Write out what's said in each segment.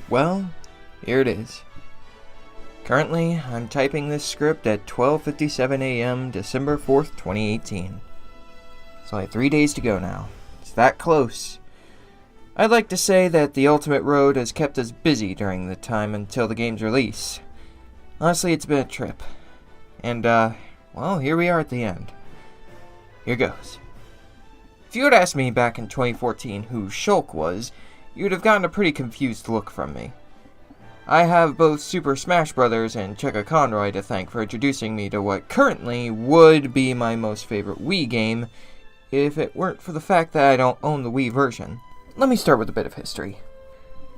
Well, here it is. Currently, I'm typing this script at 12:57 a.m. December 4th, 2018. It's only 3 days to go now. It's that close. I'd like to say that the Ultimate Road has kept us busy during the time until the game's release. Honestly, it's been a trip. And, well, here we are at the end. Here goes. If you had asked me back in 2014 who Shulk was, you'd have gotten a pretty confused look from me. I have both Super Smash Bros. And Chugga Conroy to thank for introducing me to what currently would be my most favorite Wii game, if it weren't for the fact that I don't own the Wii version. Let me start with a bit of history.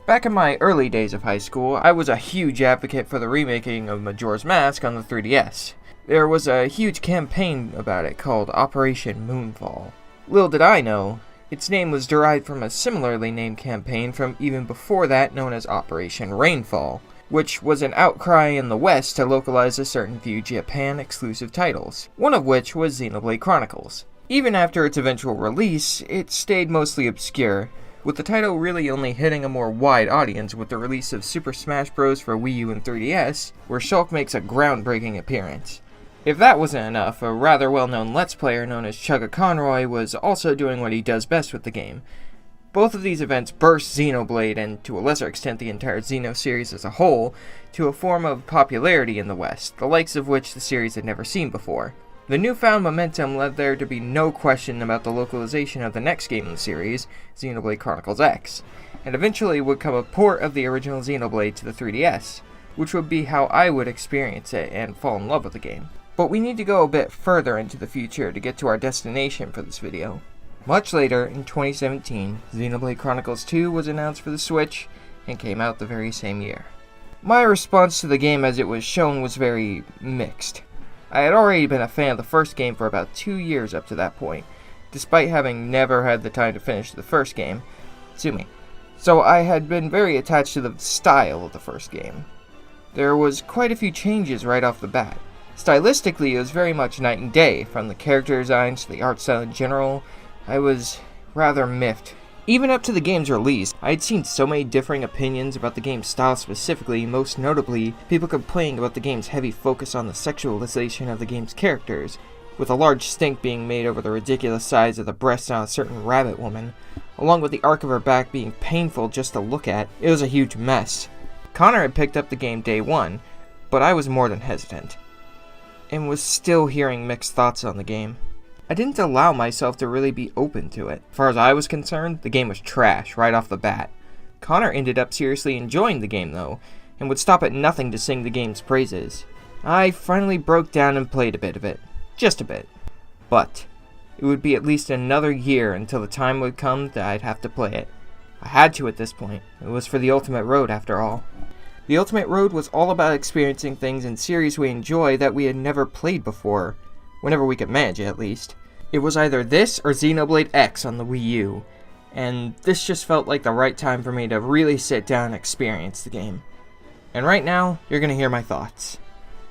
Back in my early days of high school, I was a huge advocate for the remaking of Majora's Mask on the 3DS. There was a huge campaign about it called Operation Moonfall. Little did I know, its name was derived from a similarly named campaign from even before that known as Operation Rainfall, which was an outcry in the West to localize a certain few Japan-exclusive titles, one of which was Xenoblade Chronicles. Even after its eventual release, it stayed mostly obscure, with the title really only hitting a more wide audience with the release of Super Smash Bros. For Wii U and 3DS, where Shulk makes a groundbreaking appearance. If that wasn't enough, a rather well-known Let's Player known as Chugga Conroy was also doing what he does best with the game. Both of these events burst Xenoblade, and to a lesser extent the entire Xeno series as a whole, to a form of popularity in the West, the likes of which the series had never seen before. The newfound momentum led there to be no question about the localization of the next game in the series, Xenoblade Chronicles X, and eventually would come a port of the original Xenoblade to the 3DS, which would be how I would experience it and fall in love with the game. But we need to go a bit further into the future to get to our destination for this video. Much later, in 2017, Xenoblade Chronicles 2 was announced for the Switch, and came out the very same year. My response to the game as it was shown was very mixed. I had already been a fan of the first game for about 2 years up to that point, despite having never had the time to finish the first game, so I had been very attached to the style of the first game. There was quite a few changes right off the bat. Stylistically, it was very much night and day, from the character designs to the art style in general. I was rather miffed. Even up to the game's release, I had seen so many differing opinions about the game's style specifically, most notably, people complaining about the game's heavy focus on the sexualization of the game's characters, with a large stink being made over the ridiculous size of the breasts on a certain rabbit woman, along with the arc of her back being painful just to look at. It was a huge mess. Connor had picked up the game day one, but I was more than hesitant, and was still hearing mixed thoughts on the game. I didn't allow myself to really be open to it. As far as I was concerned, the game was trash right off the bat. Connor ended up seriously enjoying the game though, and would stop at nothing to sing the game's praises. I finally broke down and played a bit of it. Just a bit. But it would be at least another year until the time would come that I'd have to play it. I had to at this point. It was for the Ultimate Road after all. The Ultimate Road was all about experiencing things in series we enjoy that we had never played before, whenever we could manage it at least. It was either this or Xenoblade X on the Wii U, and this just felt like the right time for me to really sit down and experience the game. And right now, you're going to hear my thoughts.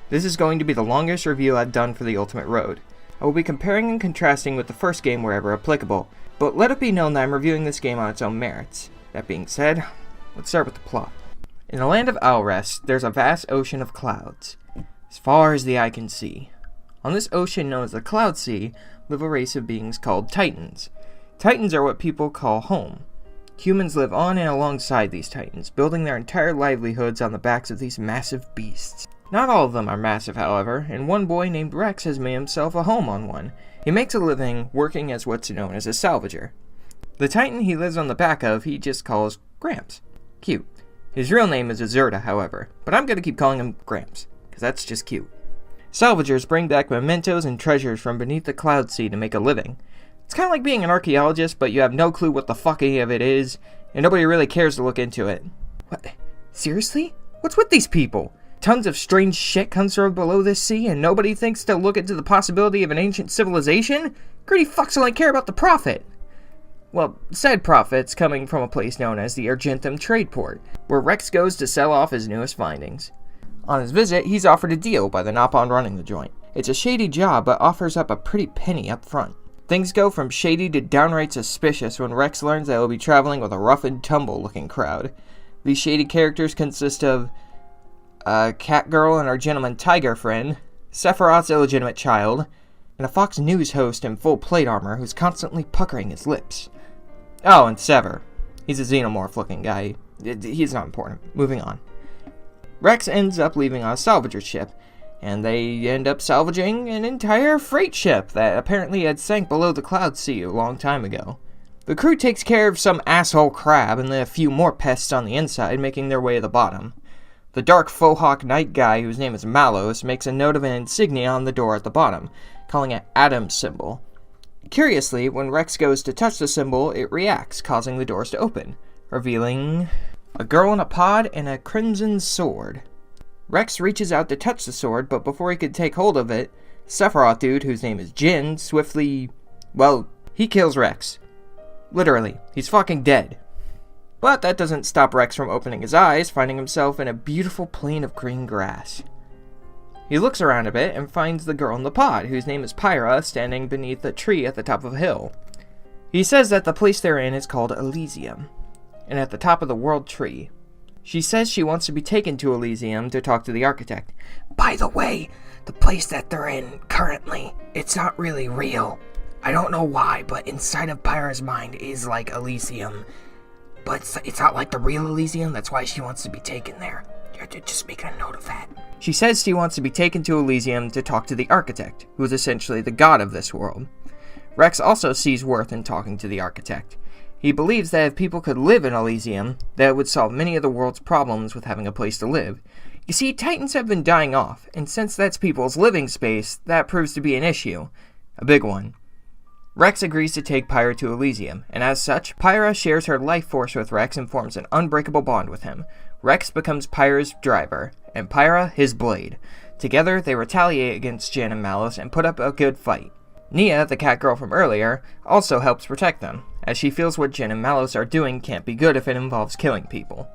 This is going to be the longest review I've done for the Ultimate Road. I will be comparing and contrasting with the first game wherever applicable, but let it be known that I'm reviewing this game on its own merits. That being said, let's start with the plot. In the land of Alrest, there's a vast ocean of clouds, as far as the eye can see. On this ocean known as the Cloud Sea, live a race of beings called Titans. Titans are what people call home. Humans live on and alongside these Titans, building their entire livelihoods on the backs of these massive beasts. Not all of them are massive, however, and one boy named Rex has made himself a home on one. He makes a living working as what's known as a salvager. The Titan he lives on the back of, he just calls Gramps. Cute. His real name is Azurta, however, but I'm gonna keep calling him Gramps, because that's just cute. Salvagers bring back mementos and treasures from beneath the Cloud Sea to make a living. It's kind of like being an archaeologist, but you have no clue what the fuck any of it is, and nobody really cares to look into it. What? Seriously? What's with these people? Tons of strange shit comes from below this sea, and nobody thinks to look into the possibility of an ancient civilization? Greedy fucks only care about the profit. Well, said profits coming from a place known as the Argentum Trade Port, where Rex goes to sell off his newest findings. On his visit, he's offered a deal by the Nopon running the joint. It's a shady job, but offers up a pretty penny up front. Things go from shady to downright suspicious when Rex learns that he'll be traveling with a rough and tumble looking crowd. These shady characters consist of a cat girl and our gentleman tiger friend, Sephiroth's illegitimate child, and a Fox News host in full plate armor who's constantly puckering his lips. Oh, and Sever. He's a xenomorph-looking guy. He's not important. Moving on. Rex ends up leaving on a salvager ship, and they end up salvaging an entire freight ship that apparently had sank below the Cloud Sea a long time ago. The crew takes care of some asshole crab and then a few more pests on the inside, making their way to the bottom. The dark faux hawk knight guy, whose name is Malos, makes a note of an insignia on the door at the bottom, calling it Adam's symbol. Curiously, when Rex goes to touch the symbol, it reacts, causing the doors to open, revealing a girl in a pod and a crimson sword. Rex reaches out to touch the sword, but before he could take hold of it, Sephiroth dude, whose name is Jin, swiftly, he kills Rex. Literally, he's fucking dead. But that doesn't stop Rex from opening his eyes, finding himself in a beautiful plain of green grass. He looks around a bit and finds the girl in the pod, whose name is Pyra, standing beneath a tree at the top of a hill. He says that the place they're in is called Elysium, and at the top of the world tree. She says she wants to be taken to Elysium to talk to the architect. By the way, the place that they're in currently, it's not really real. I don't know why, but inside of Pyra's mind is like Elysium. But it's not like the real Elysium, that's why she wants to be taken there. You're just making a note of that. She says she wants to be taken to Elysium to talk to the architect, who is essentially the god of this world. Rex also sees worth in talking to the architect. He believes that if people could live in Elysium, that it would solve many of the world's problems with having a place to live. You see, Titans have been dying off, and since that's people's living space, that proves to be an issue. A big one. Rex agrees to take Pyra to Elysium, and as such, Pyra shares her life force with Rex and forms an unbreakable bond with him. Rex becomes Pyra's driver, and Pyra his blade. Together, they retaliate against Jin and Malos and put up a good fight. Nia, the cat girl from earlier, also helps protect them, as she feels what Jin and Malos are doing can't be good if it involves killing people.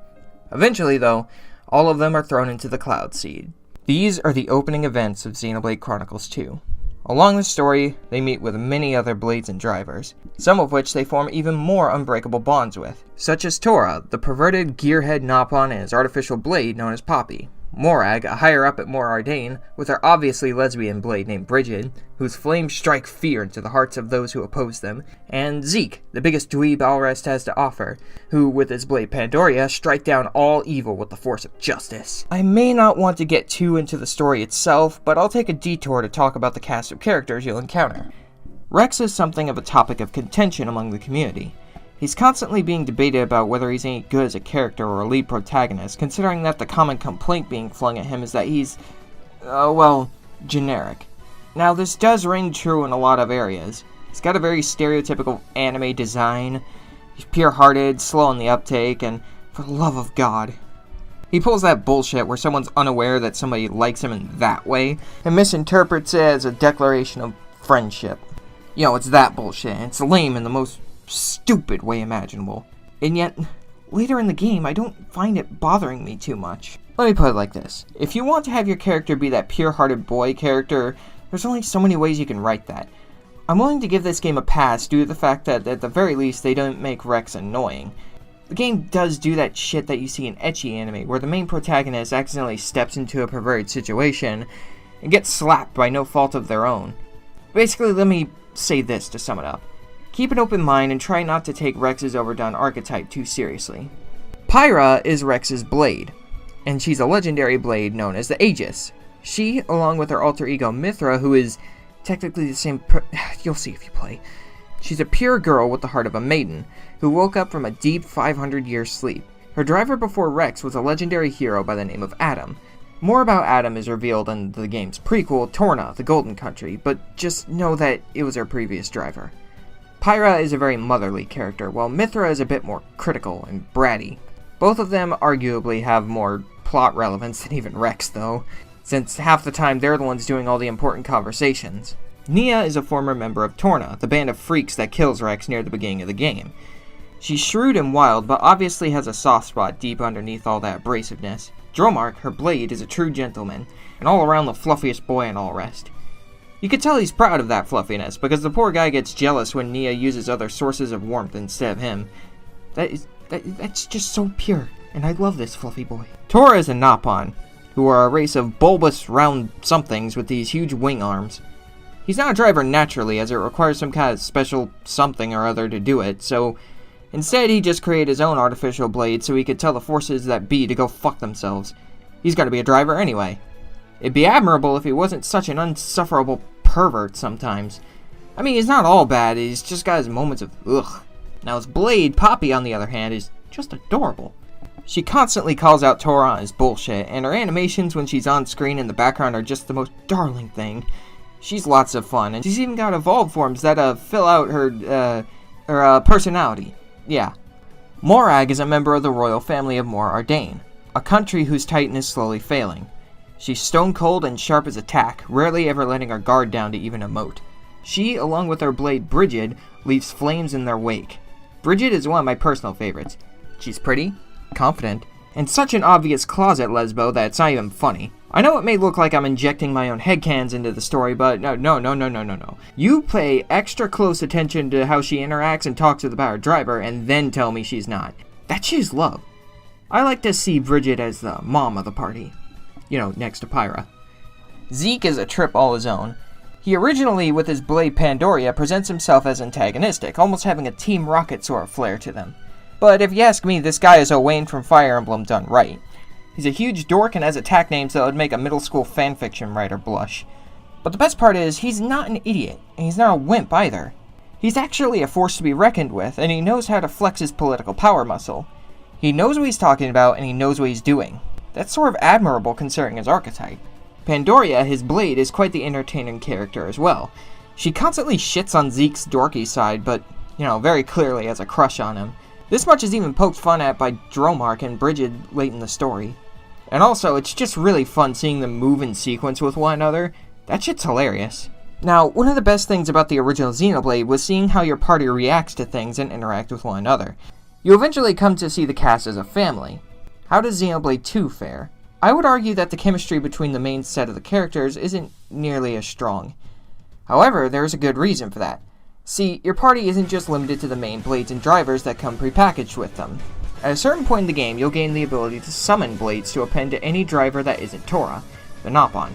Eventually, though, all of them are thrown into the Cloud Seed. These are the opening events of Xenoblade Chronicles 2. Along the story, they meet with many other blades and drivers, some of which they form even more unbreakable bonds with, such as Tora, the perverted gearhead Nopon and his artificial blade known as Poppy, Morag, a higher-up at Mor Ardain, with her obviously lesbian blade named Brigid, whose flames strike fear into the hearts of those who oppose them, and Zeke, the biggest dweeb Alrest has to offer, who, with his blade Pandoria, strike down all evil with the force of justice. I may not want to get too into the story itself, but I'll take a detour to talk about the cast of characters you'll encounter. Rex is something of a topic of contention among the community. He's constantly being debated about whether he's any good as a character or a lead protagonist, considering that the common complaint being flung at him is that he's, generic. Now, this does ring true in a lot of areas. He's got a very stereotypical anime design, he's pure-hearted, slow on the uptake, and for the love of God. He pulls that bullshit where someone's unaware that somebody likes him in that way, and misinterprets it as a declaration of friendship. It's that bullshit, and it's lame in the most stupid way imaginable. And yet, later in the game, I don't find it bothering me too much. Let me put it like this. If you want to have your character be that pure-hearted boy character, there's only so many ways you can write that. I'm willing to give this game a pass due to the fact that, at the very least, they don't make Rex annoying. The game does do that shit that you see in ecchi anime, where the main protagonist accidentally steps into a perverted situation and gets slapped by no fault of their own. Basically, let me say this to sum it up. Keep an open mind and try not to take Rex's overdone archetype too seriously. Pyra is Rex's blade, and she's a legendary blade known as the Aegis. She, along with her alter ego Mithra, who is technically the same you'll see if you play. She's a pure girl with the heart of a maiden, who woke up from a deep 500-year sleep. Her driver before Rex was a legendary hero by the name of Adam. More about Adam is revealed in the game's prequel, Torna, the Golden Country, but just know that it was her previous driver. Pyra is a very motherly character, while Mithra is a bit more critical and bratty. Both of them arguably have more plot relevance than even Rex, though, since half the time they're the ones doing all the important conversations. Nia is a former member of Torna, the band of freaks that kills Rex near the beginning of the game. She's shrewd and wild, but obviously has a soft spot deep underneath all that abrasiveness. Dromark, her blade, is a true gentleman, and all around the fluffiest boy in Alrest. You can tell he's proud of that fluffiness, because the poor guy gets jealous when Nia uses other sources of warmth instead of him. That's just so pure. and I love this fluffy boy. Tora is a Napon, who are a race of bulbous round somethings with these huge wing arms. He's not a driver naturally, as it requires some kind of special something or other to do it, so instead he just created his own artificial blade so he could tell the forces that be to go fuck themselves. He's gotta be a driver anyway. It'd be admirable if he wasn't such an unsufferable pervert sometimes. I mean, he's not all bad, he's just got his moments of ugh. Now his blade, Poppy, on the other hand, is just adorable. She constantly calls out Tora on his bullshit, and her animations when she's on screen in the background are just the most darling thing. She's lots of fun, and she's even got evolved forms that fill out her personality. Yeah. Morag is a member of the royal family of Mor Ardain, a country whose titan is slowly failing. She's stone cold and sharp as a tack, rarely ever letting her guard down to even emote. She, along with her blade Brigid, leaves flames in their wake. Brigid is one of my personal favorites. She's pretty, confident, and such an obvious closet lesbo that it's not even funny. I know it may look like I'm injecting my own headcanons into the story, but no. You pay extra close attention to how she interacts and talks about her driver, and then tell me she's not. That shit's love. I like to see Brigid as the mom of the party. You know, next to Pyra. Zeke is a trip all his own. He originally, with his blade Pandoria, presents himself as antagonistic, almost having a Team Rocket sort of flair to them. But if you ask me, this guy is Owain from Fire Emblem done right. He's a huge dork and has attack names that would make a middle school fanfiction writer blush. But the best part is, he's not an idiot, and he's not a wimp either. He's actually a force to be reckoned with, and he knows how to flex his political power muscle. He knows what he's talking about, and he knows what he's doing. That's sort of admirable considering his archetype. Pandoria, his blade, is quite the entertaining character as well. She constantly shits on Zeke's dorky side, but, very clearly has a crush on him. This much is even poked fun at by Dromark and Brigid late in the story. And also, it's just really fun seeing them move in sequence with one another. That shit's hilarious. Now, one of the best things about the original Xenoblade was seeing how your party reacts to things and interact with one another. You eventually come to see the cast as a family. How does Xenoblade 2 fare? I would argue that the chemistry between the main set of the characters isn't nearly as strong. However, there is a good reason for that. See, your party isn't just limited to the main blades and drivers that come prepackaged with them. At a certain point in the game, you'll gain the ability to summon blades to append to any driver that isn't Tora, the Napon.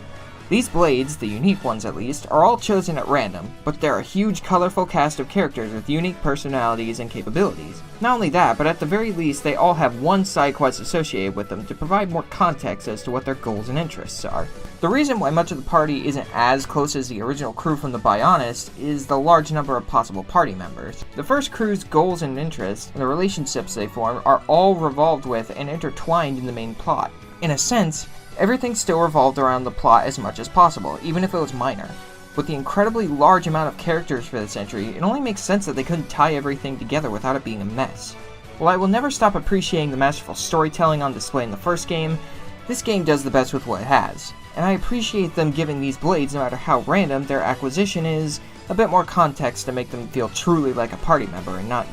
These blades, the unique ones at least, are all chosen at random, but they're a huge colorful cast of characters with unique personalities and capabilities. Not only that, but at the very least they all have one side quest associated with them to provide more context as to what their goals and interests are. The reason why much of the party isn't as close as the original crew from the Bionis is the large number of possible party members. The first crew's goals and interests, and the relationships they form, are all revolved with and intertwined in the main plot. In a sense, everything still revolved around the plot as much as possible, even if it was minor. With the incredibly large amount of characters for this entry, it only makes sense that they couldn't tie everything together without it being a mess. While I will never stop appreciating the masterful storytelling on display in the first game, this game does the best with what it has, and I appreciate them giving these blades, no matter how random their acquisition is, a bit more context to make them feel truly like a party member and not,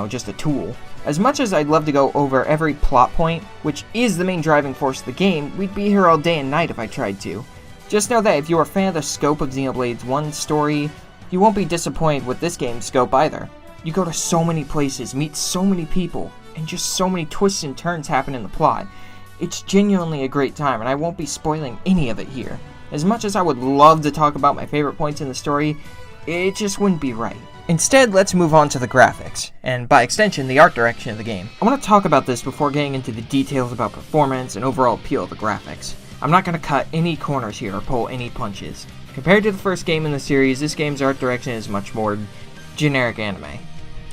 just a tool. As much as I'd love to go over every plot point, which is the main driving force of the game, we'd be here all day and night if I tried to. Just know that if you're a fan of the scope of Xenoblade's one story, you won't be disappointed with this game's scope either. You go to so many places, meet so many people, and just so many twists and turns happen in the plot. It's genuinely a great time, and I won't be spoiling any of it here. As much as I would love to talk about my favorite points in the story, it just wouldn't be right. Instead, let's move on to the graphics, and by extension, the art direction of the game. I want to talk about this before getting into the details about performance and overall appeal of the graphics. I'm not going to cut any corners here or pull any punches. Compared to the first game in the series, this game's art direction is much more generic anime.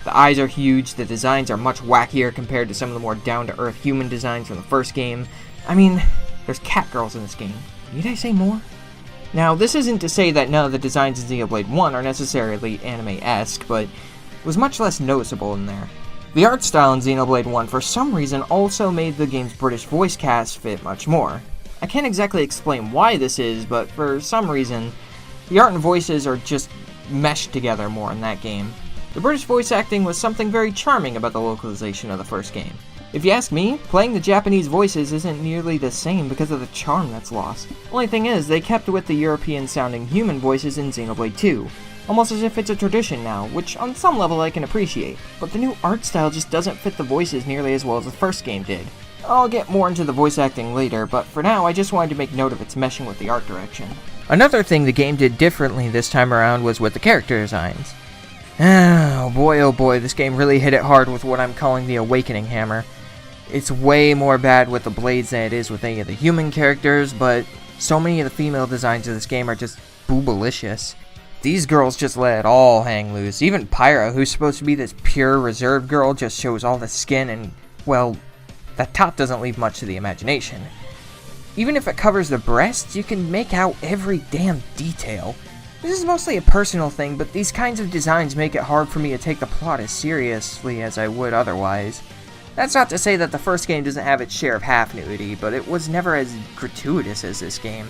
The eyes are huge, the designs are much wackier compared to some of the more down-to-earth human designs from the first game. I mean, there's cat girls in this game. Need I say more? Now, this isn't to say that none of the designs in Xenoblade 1 are necessarily anime-esque, but it was much less noticeable in there. The art style in Xenoblade 1 for some reason also made the game's British voice cast fit much more. I can't exactly explain why this is, but for some reason, the art and voices are just meshed together more in that game. The British voice acting was something very charming about the localization of the first game. If you ask me, playing the Japanese voices isn't nearly the same because of the charm that's lost. Only thing is, they kept with the European-sounding human voices in Xenoblade 2, almost as if it's a tradition now, which on some level I can appreciate, but the new art style just doesn't fit the voices nearly as well as the first game did. I'll get more into the voice acting later, but for now I just wanted to make note of its meshing with the art direction. Another thing the game did differently this time around was with the character designs. Oh boy, this game really hit it hard with what I'm calling the Awakening Hammer. It's way more bad with the blades than it is with any of the human characters, but so many of the female designs of this game are just boobalicious. These girls just let it all hang loose. Even Pyra, who's supposed to be this pure, reserved girl, just shows all the skin and, well, that top doesn't leave much to the imagination. Even if it covers the breasts, you can make out every damn detail. This is mostly a personal thing, but these kinds of designs make it hard for me to take the plot as seriously as I would otherwise. That's not to say that the first game doesn't have its share of half-nudity, but it was never as gratuitous as this game.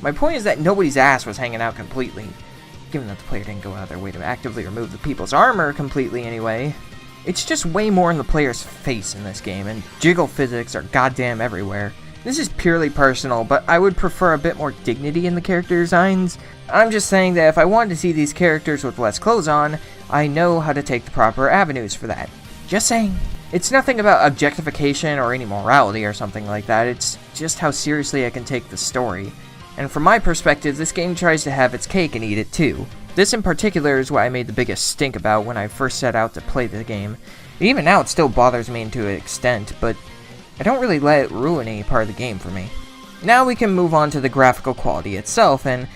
My point is that nobody's ass was hanging out completely, given that the player didn't go out of their way to actively remove the people's armor completely anyway. It's just way more in the player's face in this game, and jiggle physics are goddamn everywhere. This is purely personal, but I would prefer a bit more dignity in the character designs. I'm just saying that if I wanted to see these characters with less clothes on, I know how to take the proper avenues for that. Just saying. It's nothing about objectification or any morality or something like that, it's just how seriously I can take the story. And from my perspective, this game tries to have its cake and eat it too. This in particular is what I made the biggest stink about when I first set out to play the game. Even now it still bothers me to an extent, but I don't really let it ruin any part of the game for me. Now we can move on to the graphical quality itself, and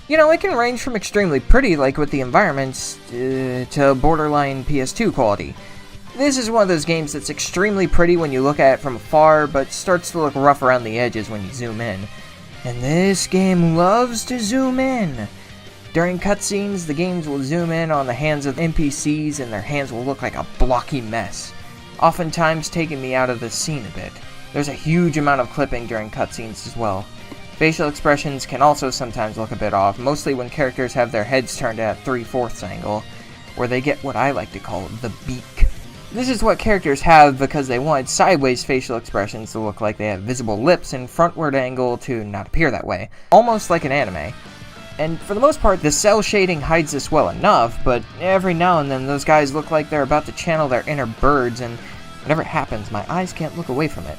it can range from extremely pretty, like with the environments, to borderline PS2 quality. This is one of those games that's extremely pretty when you look at it from afar, but starts to look rough around the edges when you zoom in. And this game loves to zoom in. During cutscenes, the games will zoom in on the hands of NPCs and their hands will look like a blocky mess, oftentimes taking me out of the scene a bit. There's a huge amount of clipping during cutscenes as well. Facial expressions can also sometimes look a bit off, mostly when characters have their heads turned at a 3/4 angle, where they get what I like to call the beak. This is what characters have because they wanted sideways facial expressions to look like they have visible lips and frontward angle to not appear that way, almost like an anime. And for the most part, the cell shading hides this well enough, but every now and then those guys look like they're about to channel their inner birds, and whenever it happens, my eyes can't look away from it.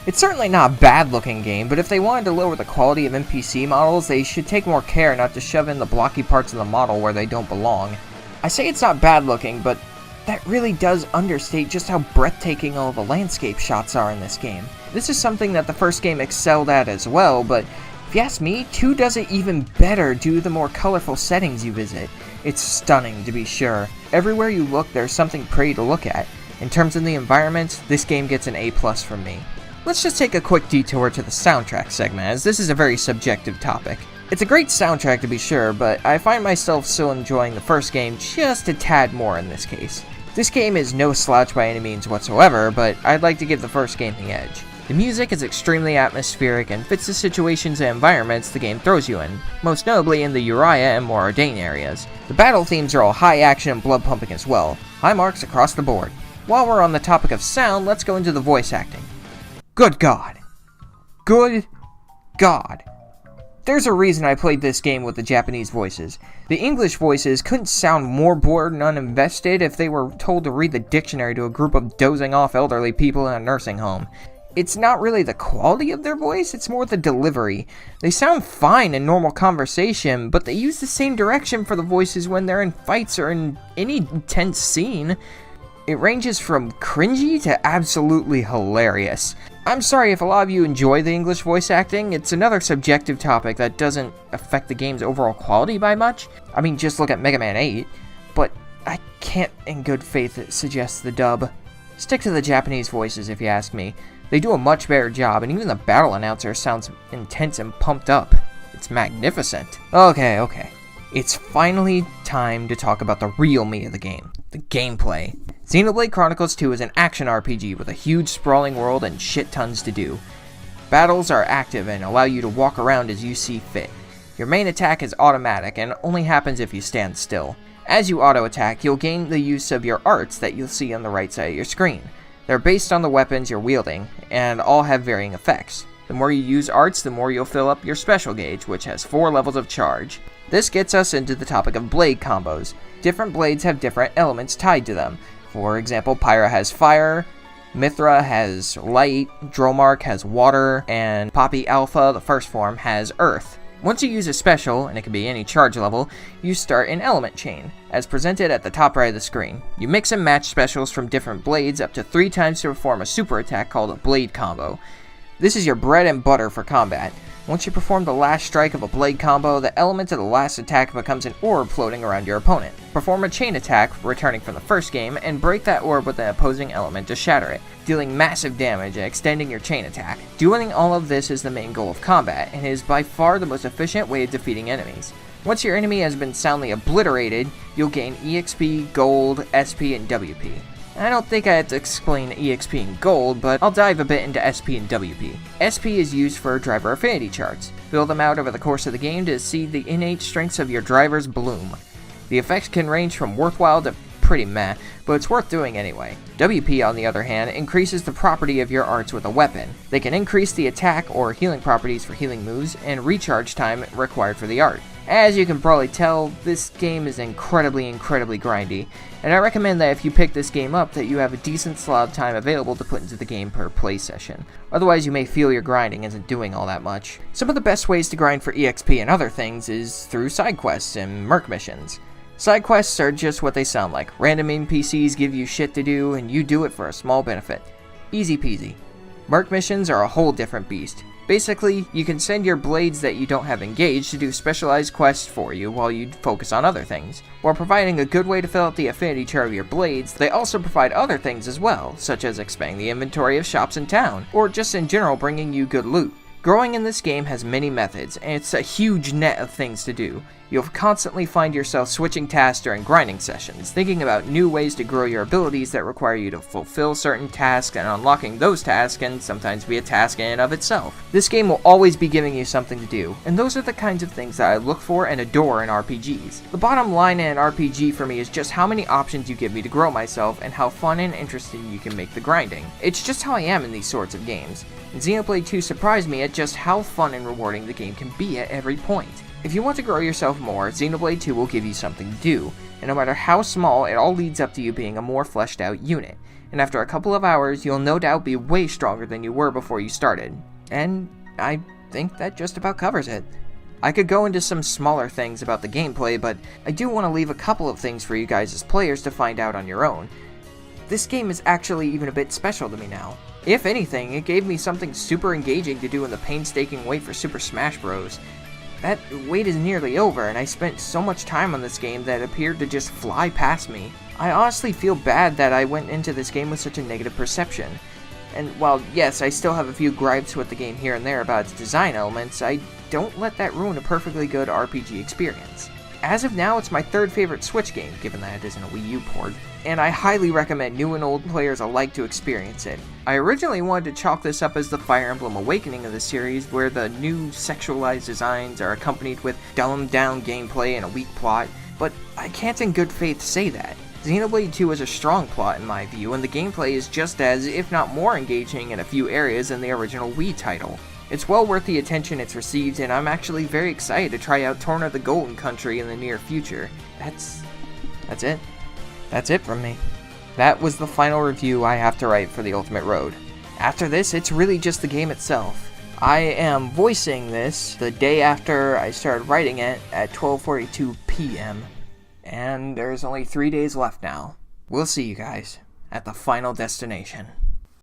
It's certainly not a bad looking game, but if they wanted to lower the quality of NPC models, they should take more care not to shove in the blocky parts of the model where they don't belong. I say it's not bad looking, but that really does understate just how breathtaking all the landscape shots are in this game. This is something that the first game excelled at as well, but if you ask me, 2 does it even better due to the more colorful settings you visit. It's stunning, to be sure. Everywhere you look, there's something pretty to look at. In terms of the environment, this game gets an A+ from me. Let's just take a quick detour to the soundtrack segment, as this is a very subjective topic. It's a great soundtrack to be sure, but I find myself still enjoying the first game just a tad more in this case. This game is no slouch by any means whatsoever, but I'd like to give the first game the edge. The music is extremely atmospheric and fits the situations and environments the game throws you in, most notably in the Uriah and Moradane areas. The battle themes are all high action and blood pumping as well, high marks across the board. While we're on the topic of sound, let's go into the voice acting. Good God. Good God. There's a reason I played this game with the Japanese voices. The English voices couldn't sound more bored and uninvested if they were told to read the dictionary to a group of dozing off elderly people in a nursing home. It's not really the quality of their voice, it's more the delivery. They sound fine in normal conversation, but they use the same direction for the voices when they're in fights or in any intense scene. It ranges from cringy to absolutely hilarious. I'm sorry if a lot of you enjoy the English voice acting, it's another subjective topic that doesn't affect the game's overall quality by much. I mean, just look at Mega Man 8, but I can't in good faith suggest the dub. Stick to the Japanese voices if you ask me. They do a much better job, and even the battle announcer sounds intense and pumped up. It's magnificent. Okay. It's finally time to talk about the real meat of the game, the gameplay. Xenoblade Chronicles 2 is an action RPG with a huge sprawling world and shit tons to do. Battles are active and allow you to walk around as you see fit. Your main attack is automatic and only happens if you stand still. As you auto-attack, you'll gain the use of your arts that you'll see on the right side of your screen. They're based on the weapons you're wielding, and all have varying effects. The more you use arts, the more you'll fill up your special gauge, which has 4 levels of charge. This gets us into the topic of blade combos. Different blades have different elements tied to them. For example, Pyra has fire, Mithra has light, Dromark has water, and Poppy Alpha, the first form, has earth. Once you use a special, and it can be any charge level, you start an element chain, as presented at the top right of the screen. You mix and match specials from different blades up to 3 times to perform a super attack called a blade combo. This is your bread and butter for combat. Once you perform the last strike of a blade combo, the element of the last attack becomes an orb floating around your opponent. Perform a chain attack, returning from the first game, and break that orb with an opposing element to shatter it, dealing massive damage and extending your chain attack. Doing all of this is the main goal of combat, and is by far the most efficient way of defeating enemies. Once your enemy has been soundly obliterated, you'll gain EXP, Gold, SP, and WP. I don't think I have to explain EXP and Gold, but I'll dive a bit into SP and WP. SP is used for driver affinity charts. Build them out over the course of the game to see the innate strengths of your drivers bloom. The effects can range from worthwhile to pretty meh, but it's worth doing anyway. WP, on the other hand, increases the property of your arts with a weapon. They can increase the attack or healing properties for healing moves, and recharge time required for the art. As you can probably tell, this game is incredibly grindy, and I recommend that if you pick this game up that you have a decent slot of time available to put into the game per play session. Otherwise you may feel your grinding isn't doing all that much. Some of the best ways to grind for EXP and other things is through side quests and merc missions. Side quests are just what they sound like. Random NPCs give you shit to do and you do it for a small benefit. Easy peasy. Merc missions are a whole different beast. Basically, you can send your blades that you don't have engaged to do specialized quests for you while you focus on other things. While providing a good way to fill out the affinity chart of your blades, they also provide other things as well, such as expanding the inventory of shops in town, or just in general bringing you good loot. Growing in this game has many methods, and it's a huge net of things to do. You'll constantly find yourself switching tasks during grinding sessions, thinking about new ways to grow your abilities that require you to fulfill certain tasks, and unlocking those tasks can sometimes be a task in and of itself. This game will always be giving you something to do, and those are the kinds of things that I look for and adore in RPGs. The bottom line in an RPG for me is just how many options you give me to grow myself, and how fun and interesting you can make the grinding. It's just how I am in these sorts of games. And Xenoblade 2 surprised me at just how fun and rewarding the game can be at every point. If you want to grow yourself more, Xenoblade 2 will give you something to do, and no matter how small, it all leads up to you being a more fleshed out unit, and after a couple of hours, you'll no doubt be way stronger than you were before you started. And I think that just about covers it. I could go into some smaller things about the gameplay, but I do want to leave a couple of things for you guys as players to find out on your own. This game is actually even a bit special to me now. If anything, it gave me something super engaging to do in the painstaking wait for Super Smash Bros. That wait is nearly over, and I spent so much time on this game that it appeared to just fly past me. I honestly feel bad that I went into this game with such a negative perception. And while yes, I still have a few gripes with the game here and there about its design elements, I don't let that ruin a perfectly good RPG experience. As of now, it's my third favorite Switch game, given that it isn't a Wii U port, and I highly recommend new and old players alike to experience it. I originally wanted to chalk this up as the Fire Emblem Awakening of the series, where the new sexualized designs are accompanied with dumbed down gameplay and a weak plot, but I can't in good faith say that. Xenoblade 2 is a strong plot in my view, and the gameplay is just as, if not more engaging in a few areas than the original Wii title. It's well worth the attention it's received, and I'm actually very excited to try out Torn of the Golden Country in the near future. That's it. That's it from me. That was the final review I have to write for The Ultimate Road. After this, it's really just the game itself. I am voicing this the day after I started writing it at 12:42 p.m. And there's only 3 days left now. We'll see you guys at the final destination.